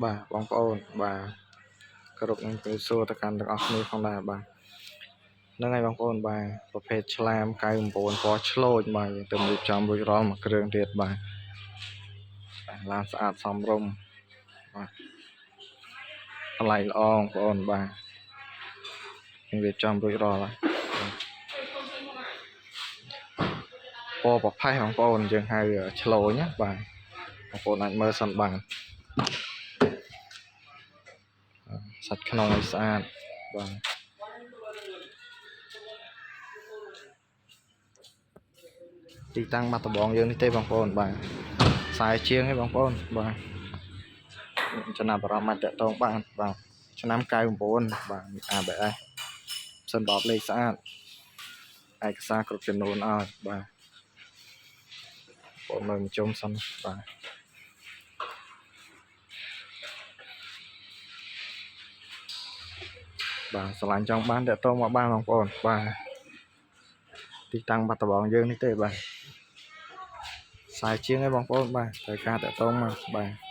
bà bóng ôn bàกรุบនឹងទៅសួរទៅកាន់ទាំងអស់គ្នាផងដែរបាទហ្នឹងហើយបងប្អូនបាទប្រភេទឆ្លាម99ពណ៌ឆ្លូចបាទយើងទៅរៀបចំរួចរាល់មួយគ្រឿងទៀតបាទឡានស្អាតសមរម្យបាទតម្លៃល្អបងប្អូនបាទយើងរៀបចំរួចរាល់ហើយពណ៌ប្រផេះបងប្អូនយើងហៅឆ្លូញណាបាទបងប្អូនអាចមើលសិនបានសាច់ក្នុងឲ្យស្អាតបាទទីតាំងបាត់ដំបងយើងនេះទេបងប្អូនបាទខ្សែជាងឯងបងប្អូនបាទចំណាប់អារម្មណ៍អាចតតងបានបាទឆ្នាំ99បាទ ABS សិនបបលេខស្អាតឯកសារគ្រប់ចំនួនឲ្យបាទបងមើលមកជុំសិនបាទបាទស្រឡាញ់ចង់បានតតងមកបានបងប្អូនបាទទីតាំងបាត់ដំបងយើងនេះទេបាទខ្សែជាងឯងបងប្អូនបាទត្រូវការតតងមកបាទ